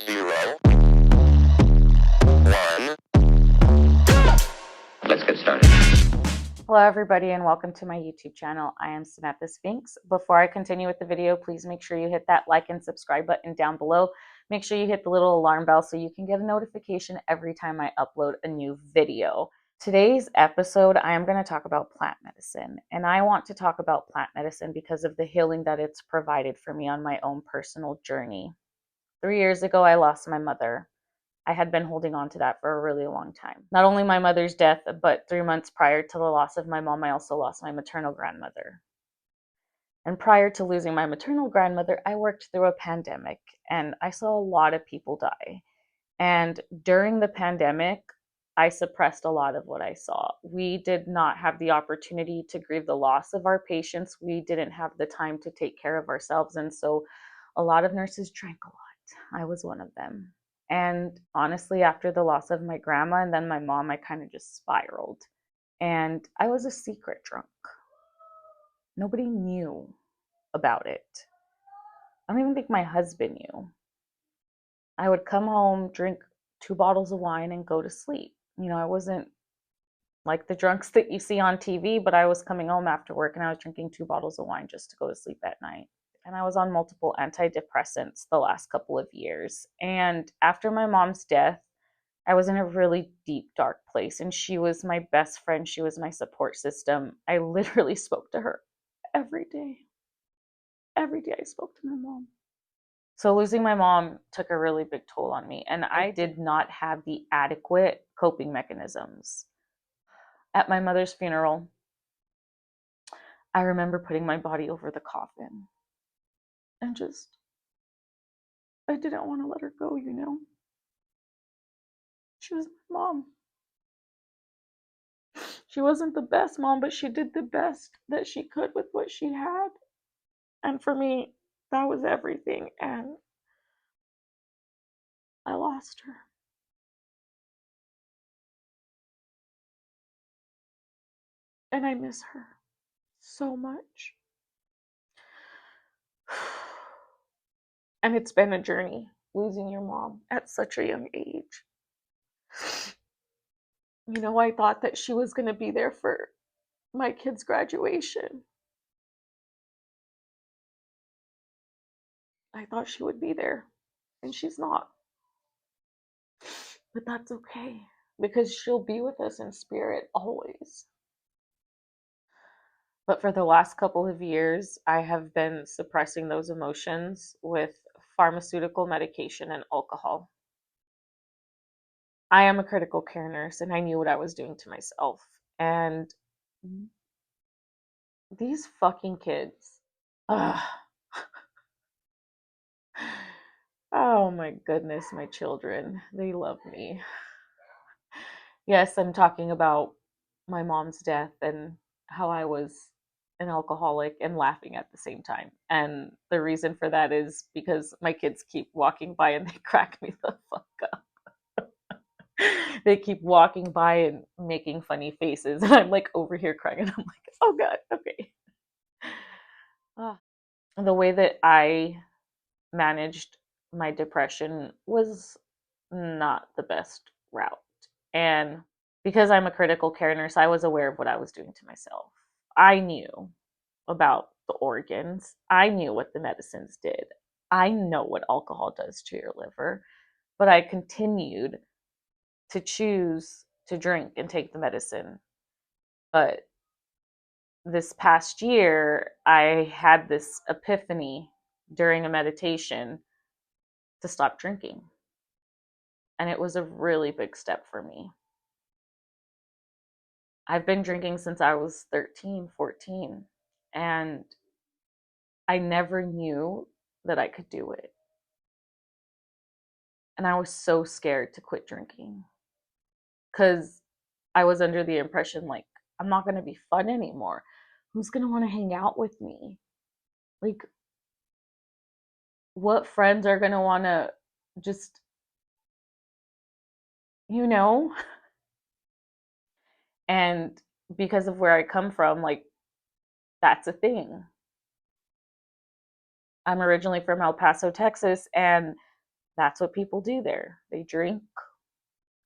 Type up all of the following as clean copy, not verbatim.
0, 1. Let's get started. Hello everybody and welcome to my YouTube channel. I am Samantha Sphinx. Before I continue with the video, please make sure you hit that like and subscribe button down below. Make sure you hit the little alarm bell so you can get a notification every time I upload a new video. Today's episode, I am going to talk about plant medicine, and I want to talk about plant medicine because of the healing that it's provided for me on my own personal journey. 3 years ago, I lost my mother. I had been holding on to that for a really long time. Not only my mother's death, but 3 months prior to the loss of my mom, I also lost my maternal grandmother. And prior to losing my maternal grandmother, I worked through a pandemic and I saw a lot of people die. And during the pandemic, I suppressed a lot of what I saw. We did not have the opportunity to grieve the loss of our patients. We didn't have the time to take care of ourselves. And so a lot of nurses drank a lot. I was one of them. And honestly, after the loss of my grandma and then my mom, I kind of just spiraled. And I was a secret drunk. Nobody knew about it. I don't even think my husband knew. I would come home, drink 2 bottles of wine, and go to sleep. I wasn't like the drunks that you see on TV, but I was coming home after work and I was drinking 2 bottles of wine just to go to sleep at night. And I was on multiple antidepressants the last couple of years. And after my mom's death, I was in a really deep, dark place. And she was my best friend. She was my support system. I literally spoke to her every day. Every day I spoke to my mom. So losing my mom took a really big toll on me. And I did not have the adequate coping mechanisms. At my mother's funeral, I remember putting my body over the coffin and I didn't want to let her go, She was my mom. She wasn't the best mom, but she did the best that she could with what she had. And for me, that was everything. And I lost her. And I miss her so much. And it's been a journey, losing your mom at such a young age. I thought that she was going to be there for my kid's graduation. I thought she would be there, and she's not. But that's okay, because she'll be with us in spirit always. But for the last couple of years, I have been suppressing those emotions with pharmaceutical medication and alcohol. I am a critical care nurse, and I knew what I was doing to myself. And these fucking kids. Ugh. Oh my goodness, my children. They love me. Yes, I'm talking about my mom's death and how I was an alcoholic and laughing at the same time. And the reason for that is because my kids keep walking by and they crack me the fuck up. They keep walking by and making funny faces, and I'm like over here crying, and I'm like, oh God, okay. The way that I managed my depression was not the best route. And because I'm a critical care nurse, I was aware of what I was doing to myself. I knew about the organs, I knew what the medicines did. I know what alcohol does to your liver, but I continued to choose to drink and take the medicine. But this past year, I had this epiphany during a meditation to stop drinking. And it was a really big step for me. I've been drinking since I was 13, 14, and I never knew that I could do it. And I was so scared to quit drinking because I was under the impression like, I'm not going to be fun anymore. Who's going to want to hang out with me? Like, what friends are going to want to just, you know? And because of where I come from, like, that's a thing. I'm originally from El Paso, Texas, and that's what people do there. They drink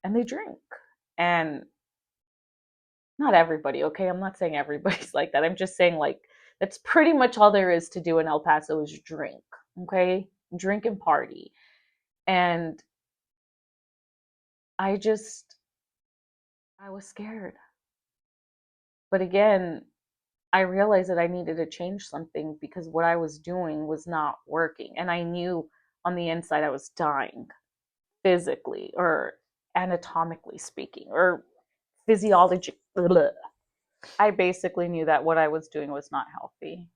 and they drink. And not everybody, okay? I'm not saying everybody's like that. I'm just saying, like, that's pretty much all there is to do in El Paso is drink, okay? Drink and party. And I just, I was scared. But again, I realized that I needed to change something because what I was doing was not working. And I knew on the inside I was dying physically or anatomically speaking or physiology. I basically knew that what I was doing was not healthy.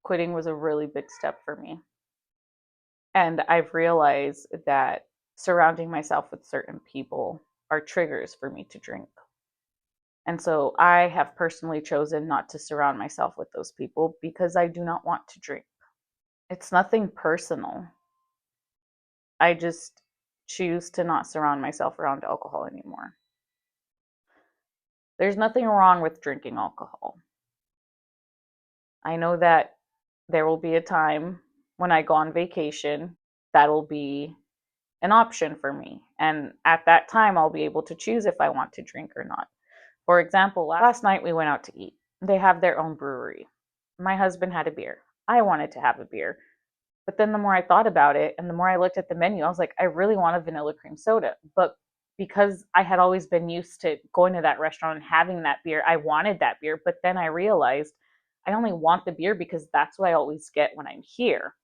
Quitting was a really big step for me. And I've realized that surrounding myself with certain people are triggers for me to drink. And so I have personally chosen not to surround myself with those people because I do not want to drink. It's nothing personal. I just choose to not surround myself around alcohol anymore. There's nothing wrong with drinking alcohol. I know that there will be a time when I go on vacation that'll be an option for me. And at that time, I'll be able to choose if I want to drink or not. For example, last night we went out to eat. They have their own brewery. My husband had a beer. I wanted to have a beer. But then the more I thought about it and the more I looked at the menu, I was like, I really want a vanilla cream soda. But because I had always been used to going to that restaurant and having that beer, I wanted that beer. But then I realized I only want the beer because that's what I always get when I'm here.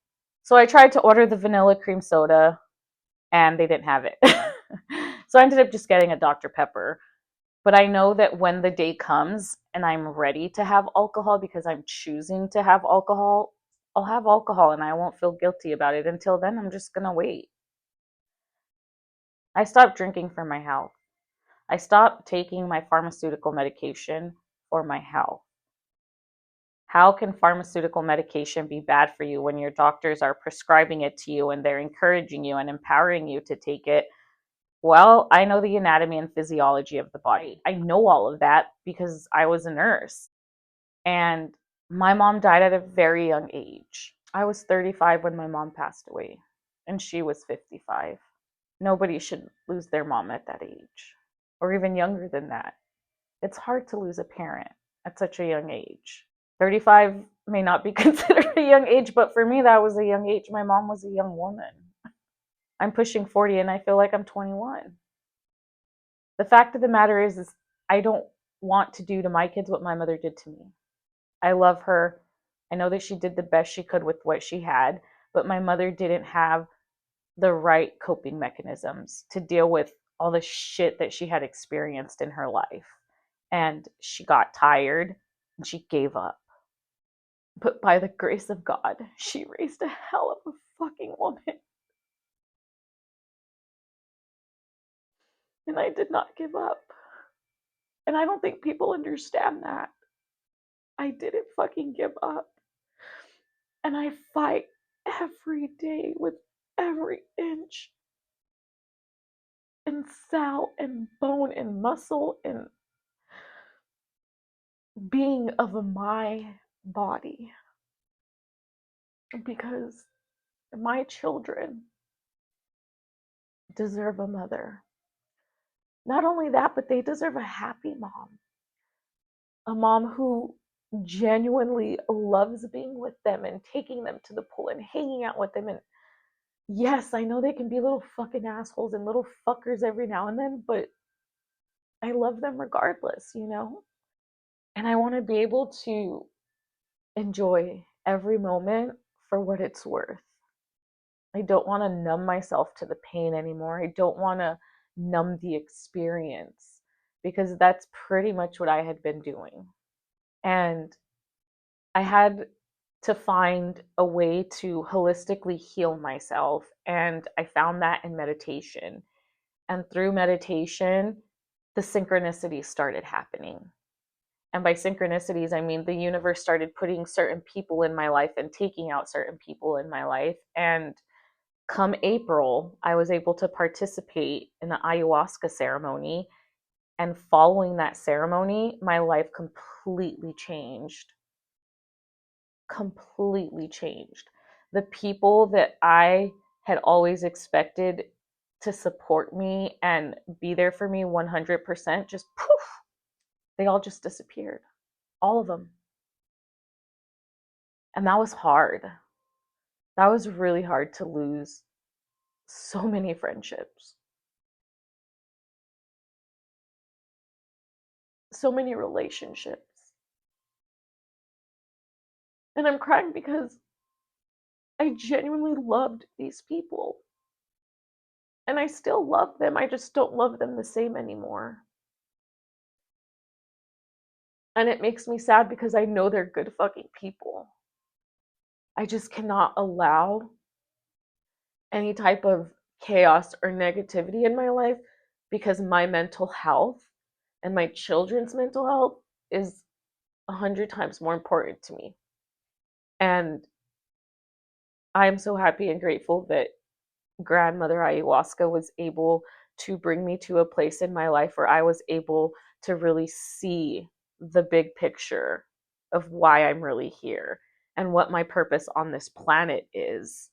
So I tried to order the vanilla cream soda and they didn't have it. So I ended up just getting a Dr. Pepper. But I know that when the day comes and I'm ready to have alcohol because I'm choosing to have alcohol, I'll have alcohol and I won't feel guilty about it. Until then, I'm just going to wait. I stopped drinking for my health. I stopped taking my pharmaceutical medication for my health. How can pharmaceutical medication be bad for you when your doctors are prescribing it to you and they're encouraging you and empowering you to take it? Well, I know the anatomy and physiology of the body. I know all of that because I was a nurse. And my mom died at a very young age. I was 35 when my mom passed away, and she was 55. Nobody should lose their mom at that age, or even younger than that. It's hard to lose a parent at such a young age. 35 may not be considered a young age, but for me, that was a young age. My mom was a young woman. I'm pushing 40 and I feel like I'm 21. The fact of the matter is I don't want to do to my kids what my mother did to me. I love her. I know that she did the best she could with what she had, but my mother didn't have the right coping mechanisms to deal with all the shit that she had experienced in her life. And she got tired and she gave up. But by the grace of God, she raised a hell of a fucking woman. And I did not give up. And I don't think people understand that. I didn't fucking give up. And I fight every day with every inch and cell and bone and muscle and being of my body because my children deserve a mother. Not only that, but they deserve a happy mom, a mom who genuinely loves being with them and taking them to the pool and hanging out with them. And yes, I know they can be little fucking assholes and little fuckers every now and then, but I love them regardless, you know? And I want to be able to enjoy every moment for what it's worth. I don't want to numb myself to the pain anymore. I don't want to numb the experience because that's pretty much what I had been doing. And I had to find a way to holistically heal myself. And I found that in meditation. And through meditation, the synchronicities started happening. And by synchronicities, I mean the universe started putting certain people in my life and taking out certain people in my life. And come April, I was able to participate in the ayahuasca ceremony. And following that ceremony, my life completely changed. Completely changed. The people that I had always expected to support me and be there for me 100%, just poof, they all just disappeared. All of them. And that was hard. That was really hard to lose so many friendships, so many relationships. And I'm crying because I genuinely loved these people. And I still love them. I just don't love them the same anymore. And it makes me sad because I know they're good fucking people. I just cannot allow any type of chaos or negativity in my life because my mental health and my children's mental health is 100 times more important to me. And I'm so happy and grateful that grandmother ayahuasca was able to bring me to a place in my life where I was able to really see the big picture of why I'm really here and what my purpose on this planet is.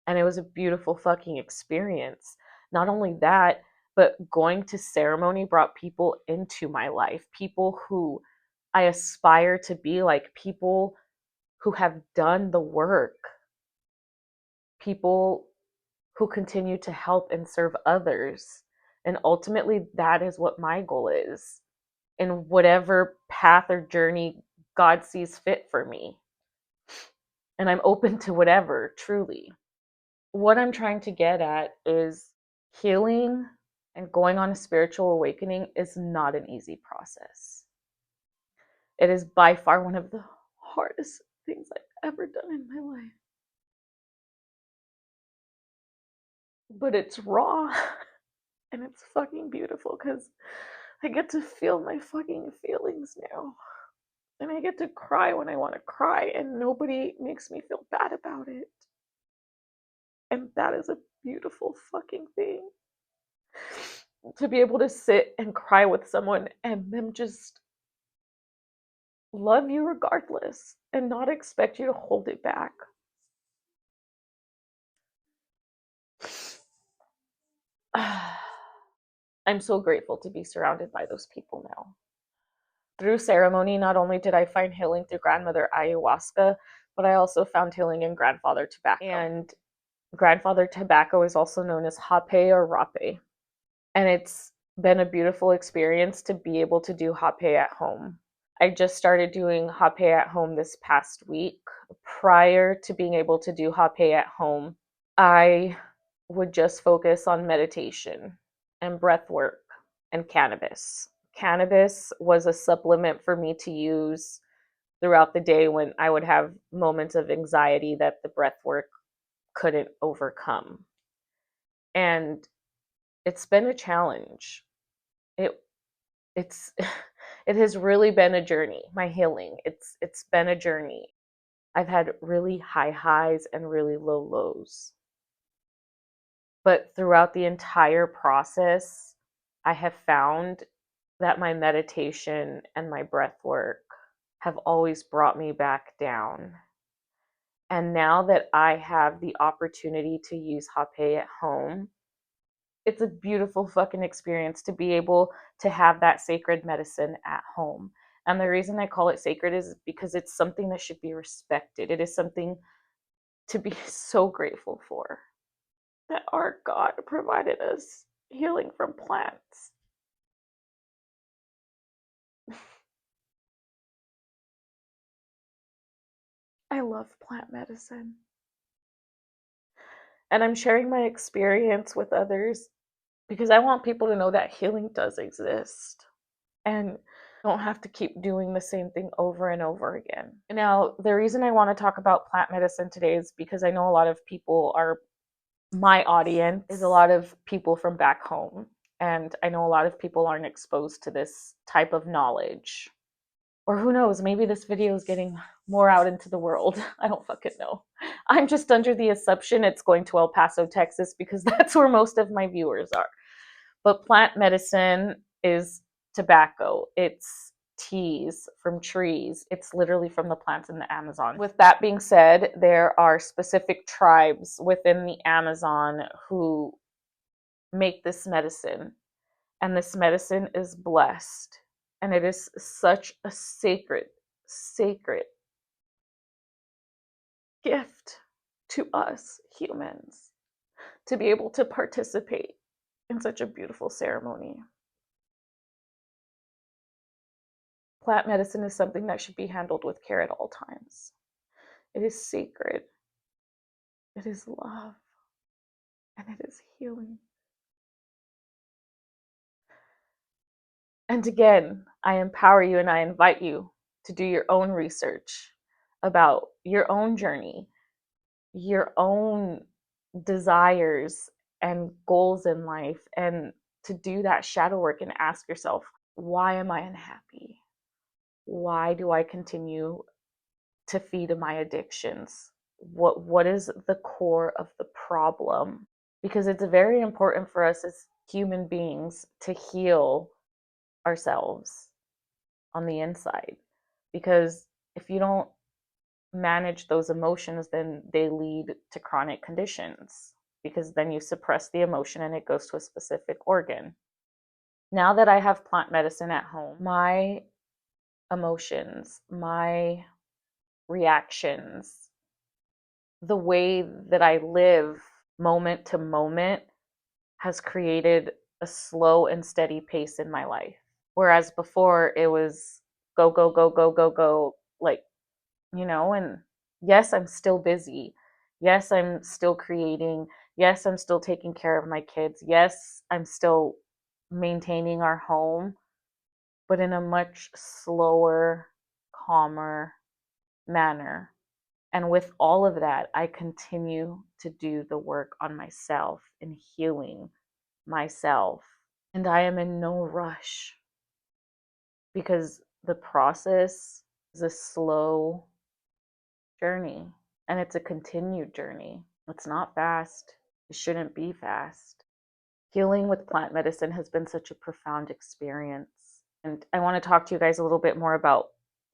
And it was a beautiful fucking experience. Not only that, but going to ceremony brought people into my life, people who I aspire to be like, people who have done the work, people who continue to help and serve others. And ultimately, that is what my goal is in whatever path or journey God sees fit for me. And I'm open to whatever, truly. What I'm trying to get at is healing and going on a spiritual awakening is not an easy process. It is by far one of the hardest things I've ever done in my life. But it's raw and it's fucking beautiful because I get to feel my fucking feelings now. And I get to cry when I want to cry, and nobody makes me feel bad about it. And that is a beautiful fucking thing. To be able to sit and cry with someone and them just love you regardless and not expect you to hold it back. I'm so grateful to be surrounded by those people now. Through ceremony, not only did I find healing through grandmother ayahuasca, but I also found healing in grandfather tobacco. And grandfather tobacco is also known as hape or rape. And it's been a beautiful experience to be able to do hape at home. I just started doing hape at home this past week. Prior to being able to do hape at home, I would just focus on meditation and breath work and cannabis. Cannabis was a supplement for me to use throughout the day when I would have moments of anxiety that the breath work couldn't overcome. And it's been a challenge. It's it has really been a journey. My healing, it's been a journey. I've had really high highs and really low lows. But throughout the entire process, I have found that my meditation and my breath work have always brought me back down. And now that I have the opportunity to use hape at home, it's a beautiful fucking experience to be able to have that sacred medicine at home. And the reason I call it sacred is because it's something that should be respected. It is something to be so grateful for, that our God provided us healing from plants. I love plant medicine. And I'm sharing my experience with others because I want people to know that healing does exist. And don't have to keep doing the same thing over and over again. Now, the reason I want to talk about plant medicine today is because I know a lot of people are, my audience is a lot of people from back home. And I know a lot of people aren't exposed to this type of knowledge. Or who knows, maybe this video is getting more out into the world. I don't fucking know. I'm just under the assumption it's going to El Paso, Texas, because that's where most of my viewers are. But plant medicine is tobacco. It's teas from trees. It's literally from the plants in the Amazon. With that being said, there are specific tribes within the Amazon who make this medicine, and this medicine is blessed. And it is such a sacred, sacred gift to us humans to be able to participate in such a beautiful ceremony. Plant medicine is something that should be handled with care at all times. It is sacred, it is love, and it is healing. And again, I empower you and I invite you to do your own research about your own journey, your own desires and goals in life, and to do that shadow work and ask yourself, why am I unhappy? Why do I continue to feed my addictions? What is the core of the problem? Because it's very important for us as human beings to heal ourselves on the inside. Because if you don't manage those emotions, then they lead to chronic conditions, because then you suppress the emotion and it goes to a specific organ. Now that I have plant medicine at home, my emotions, my reactions, the way that I live moment to moment has created a slow and steady pace in my life. Whereas before it was go, go, go, go, go, go, like, and yes, I'm still busy. Yes, I'm still creating. Yes, I'm still taking care of my kids. Yes, I'm still maintaining our home, but in a much slower, calmer manner. And with all of that, I continue to do the work on myself and healing myself. And I am in no rush, because the process is a slow journey, and it's a continued journey. It's not fast. It shouldn't be fast. Healing with plant medicine has been such a profound experience. And I want to talk to you guys a little bit more about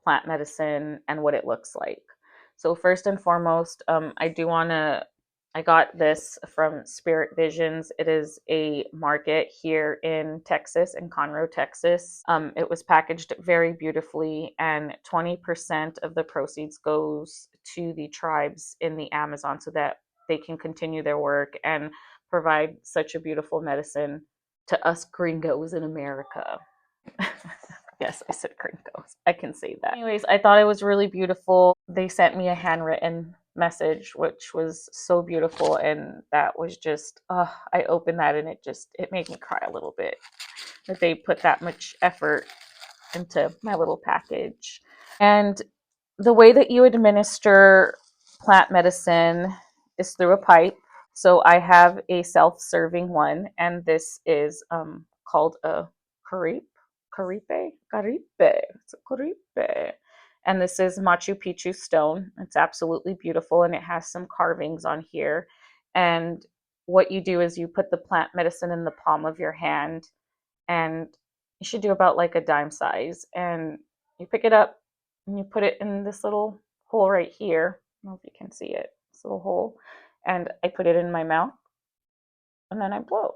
plant medicine and what it looks like. So first and foremost, I got this from Spirit Visions. It is a market here in Texas, in Conroe, Texas. It was packaged very beautifully, and 20% of the proceeds goes to the tribes in the Amazon so that they can continue their work and provide such a beautiful medicine to us gringos in America. Yes, I said gringos. I can say that. Anyways, I thought it was really beautiful. They sent me a handwritten message, which was so beautiful. And that was just, I opened that and it made me cry a little bit that they put that much effort into my little package. And the way that you administer plant medicine is through a pipe. So I have a self-serving one, and this is called a caripe, caripe. It's a caripe. And this is Machu Picchu stone. It's absolutely beautiful, and it has some carvings on here. And what you do is you put the plant medicine in the palm of your hand, and you should do about like a dime size. And you pick it up and you put it in this little hole right here. I don't know if you can see it, this little hole. And I put it in my mouth, and then I blow.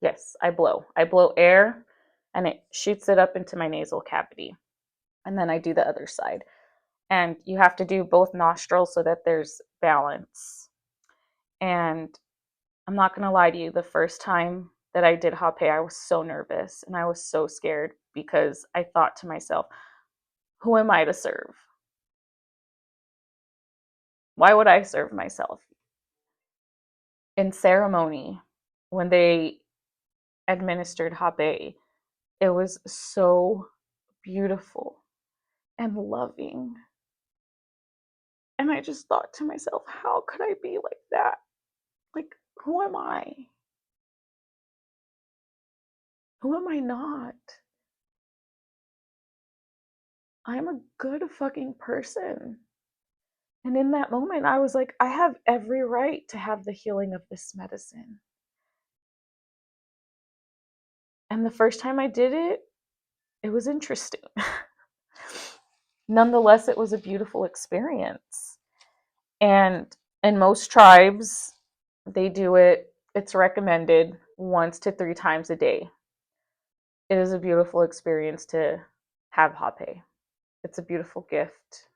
Yes, I blow. I blow air, and it shoots it up into my nasal cavity. And then I do the other side. And you have to do both nostrils so that there's balance. And I'm not going to lie to you, the first time that I did Hape, I was so nervous and I was so scared, because I thought to myself, who am I to serve? Why would I serve myself? In ceremony, when they administered Hape, it was so beautiful and loving. And I just thought to myself, how could I be like that? Like, who am I? Who am I not? I'm a good fucking person. And in that moment, I was like, I have every right to have the healing of this medicine. And the first time I did it, It was interesting. Nonetheless, it was a beautiful experience. And in most tribes, they do it, it's recommended 1 to 3 times a day. It is a beautiful experience to have hape. It's a beautiful gift,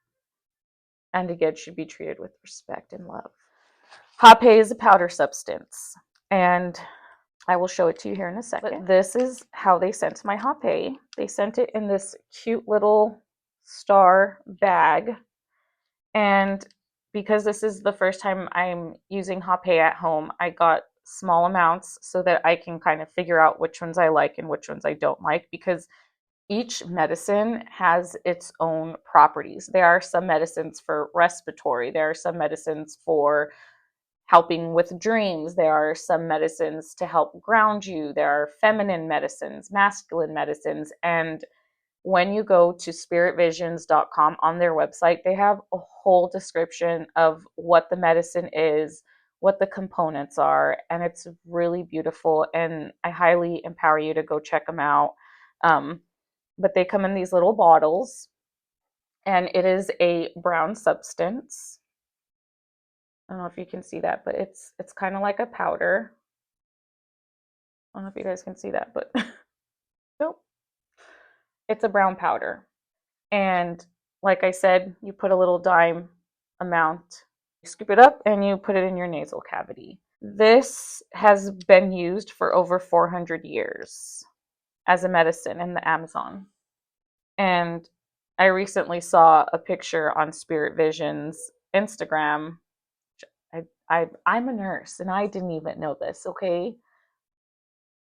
and again, should be treated with respect and love. Hape is a powder substance, and I will show it to you here in a second. But this is how they sent my hape. They sent it in this cute little star bag. And because this is the first time I'm using hape at home, I got small amounts so that I can kind of figure out which ones I like and which ones I don't like, because each medicine has its own properties. There are some medicines for respiratory, there are some medicines for helping with dreams, there are some medicines to help ground you, there are feminine medicines, masculine medicines, and when you go to spiritvisions.com on their website, they have a whole description of what the medicine is, what the components are, and it's really beautiful. And I highly empower you to go check them out. But they come in these little bottles, and it is a brown substance. I don't know if you can see that, but it's kind of like a powder. I don't know if you guys can see that, but nope. It's a brown powder. And like I said, you put a little dime amount, you scoop it up and you put it in your nasal cavity. This has been used for over 400 years as a medicine in the Amazon. And I recently saw a picture on Spirit Vision's Instagram. I'm a nurse and I didn't even know this, okay?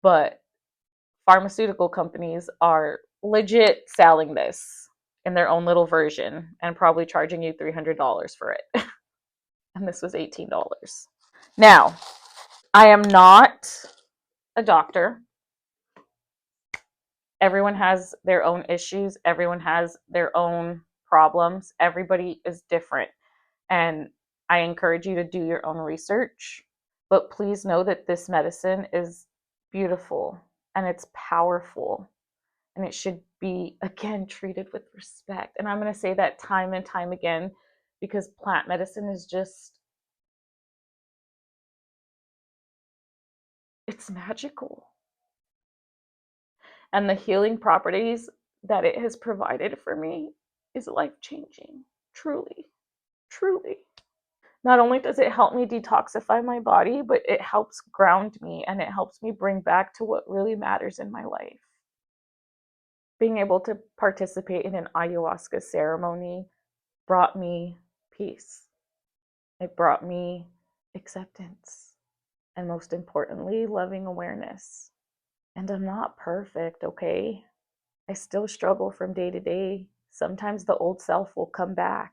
But pharmaceutical companies are legit selling this in their own little version and probably charging you $300 for it. And this was $18. Now, I am not a doctor. Everyone has their own issues, everyone has their own problems. Everybody is different. And I encourage you to do your own research. But please know that this medicine is beautiful and it's powerful. And it should be, again, treated with respect. And I'm going to say that time and time again, because plant medicine is just, it's magical. And the healing properties that it has provided for me is life-changing. Truly, truly. Not only does it help me detoxify my body, but it helps ground me and it helps me bring back to what really matters in my life. Being able to participate in an ayahuasca ceremony brought me peace. It brought me acceptance. And most importantly, loving awareness. And I'm not perfect, okay? I still struggle from day to day. Sometimes the old self will come back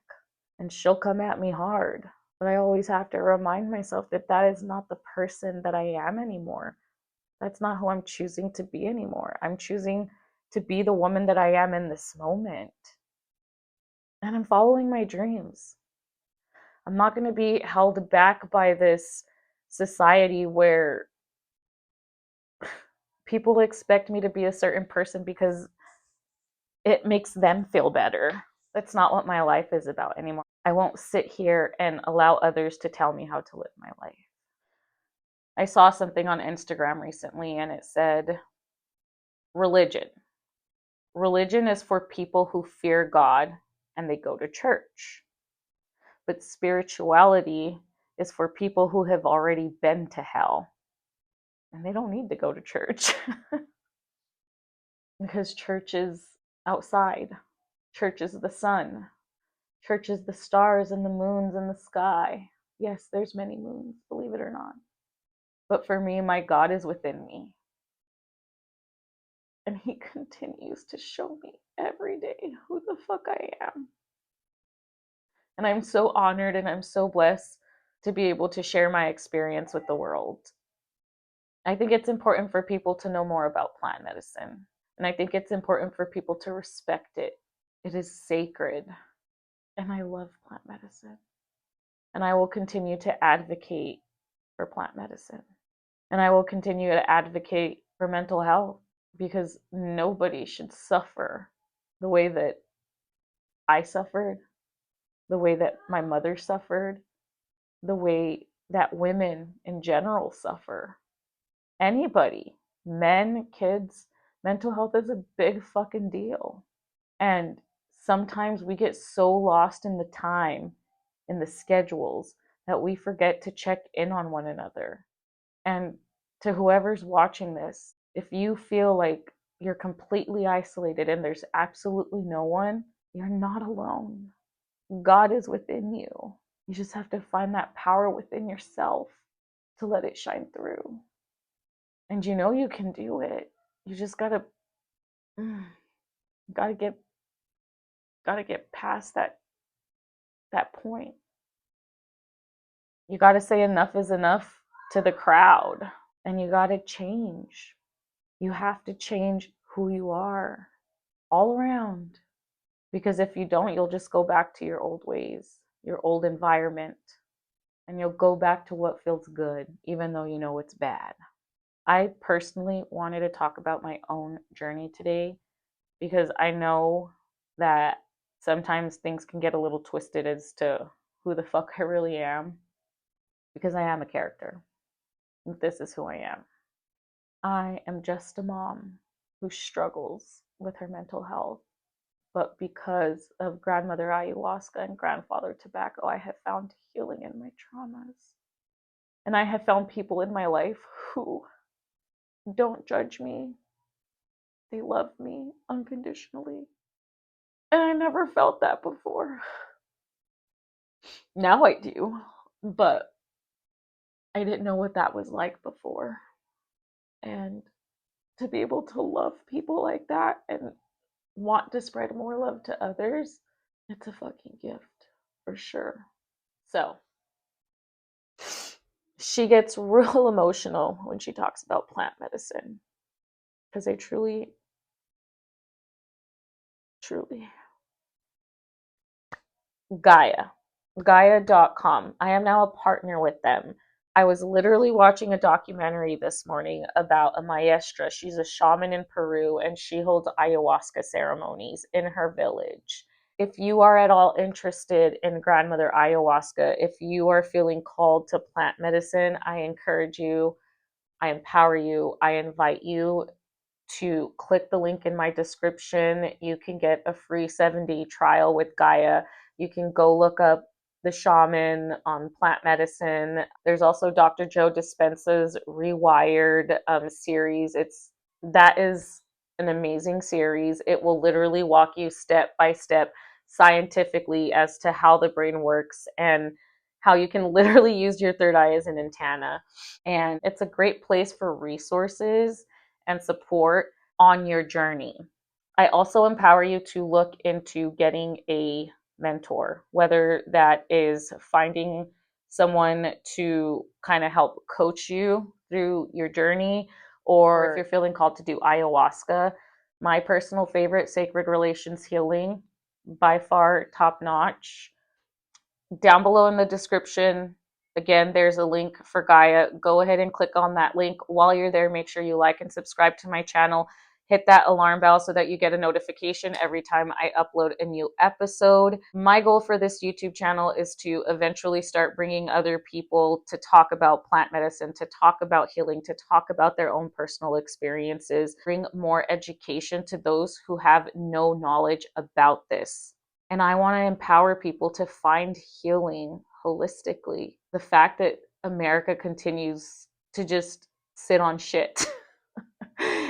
and she'll come at me hard. But I always have to remind myself that that is not the person that I am anymore. That's not who I'm choosing to be anymore. I'm choosing to be the woman that I am in this moment. And I'm following my dreams. I'm not going to be held back by this society where people expect me to be a certain person because it makes them feel better. That's not what my life is about anymore. I won't sit here and allow others to tell me how to live my life. I saw something on Instagram recently and it said, religion. Religion is for people who fear God and they go to church. But spirituality is for people who have already been to hell and they don't need to go to church. Because church is outside. Church is the sun. Church is the stars and the moons in the sky. Yes, there's many moons, believe it or not. But for me, my God is within me. And he continues to show me every day who the fuck I am. And I'm so honored and I'm so blessed to be able to share my experience with the world. I think it's important for people to know more about plant medicine. And I think it's important for people to respect it. It is sacred. And I love plant medicine. And I will continue to advocate for plant medicine. And I will continue to advocate for mental health, because nobody should suffer the way that I suffered, the way that my mother suffered, the way that women in general suffer. Anybody, men, kids, mental health is a big fucking deal. And sometimes we get so lost in the time, in the schedules, that we forget to check in on one another. And to whoever's watching this, if you feel like you're completely isolated and there's absolutely no one, you're not alone. God is within you. You just have to find that power within yourself to let it shine through. And you know you can do it. You just gotta get past that point. You gotta say enough is enough to the crowd, and you gotta change. You have to change who you are all around. Because if you don't, you'll just go back to your old ways, your old environment, and you'll go back to what feels good, even though you know it's bad. I personally wanted to talk about my own journey today because I know that sometimes things can get a little twisted as to who the fuck I really am, because I am a character. This is who I am. I am just a mom who struggles with her mental health. But because of grandmother ayahuasca and grandfather tobacco, I have found healing in my traumas. And I have found people in my life who don't judge me. They love me unconditionally. And I never felt that before. Now I do, but I didn't know what that was like before. And to be able to love people like that and want to spread more love to others, it's a fucking gift for sure. So, she gets real emotional when she talks about plant medicine because I truly, truly. Gaia.com. I am now a partner with them. I was literally watching a documentary this morning about a maestra. She's a shaman in Peru and she holds ayahuasca ceremonies in her village. If you are at all interested in grandmother ayahuasca, if you are feeling called to plant medicine, I encourage you, I empower you, I invite you to click the link in my description. You can get a free 7-day trial with Gaia. You can go look up the shaman on plant medicine. There's also Dr. Joe Dispenza's Rewired series. That is an amazing series. It will literally walk you step by step scientifically as to how the brain works and how you can literally use your third eye as an antenna. And it's a great place for resources and support on your journey. I also empower you to look into getting a mentor, whether that is finding someone to kind of help coach you through your journey, or if you're feeling called to do ayahuasca. My personal favorite, Sacred Relations Healing, by far top notch. Down below in the description, again, there's a link for Gaia. Go ahead and click on that link. While you're there, make sure you like and subscribe to my channel. Hit that alarm bell so that you get a notification every time I upload a new episode. My goal for this YouTube channel is to eventually start bringing other people to talk about plant medicine, to talk about healing, to talk about their own personal experiences, bring more education to those who have no knowledge about this. And I want to empower people to find healing holistically. The fact that America continues to just sit on shit.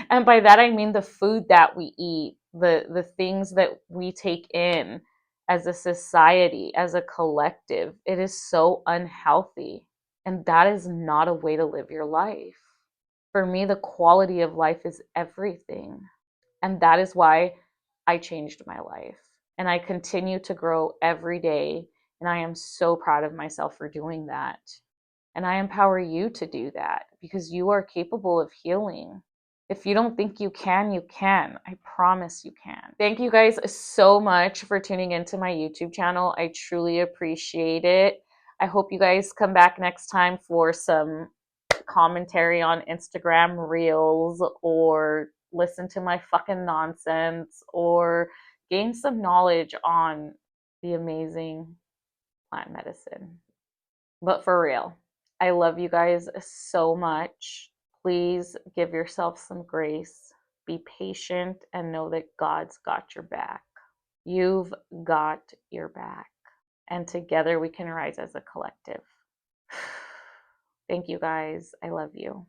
And by that I mean the food that we eat, the things that we take in as a society, as a collective. It is so unhealthy. And that is not a way to live your life. For me, the quality of life is everything. And that is why I changed my life. And I continue to grow every day. And I am so proud of myself for doing that. And I empower you to do that because you are capable of healing. If you don't think you can, you can. I promise you can. Thank you guys so much for tuning into my YouTube channel. I truly appreciate it. I hope you guys come back next time for some commentary on Instagram Reels or listen to my fucking nonsense or gain some knowledge on the amazing plant medicine. But for real, I love you guys so much. Please give yourself some grace, be patient, and know that God's got your back. You've got your back. And together we can rise as a collective. Thank you guys. I love you.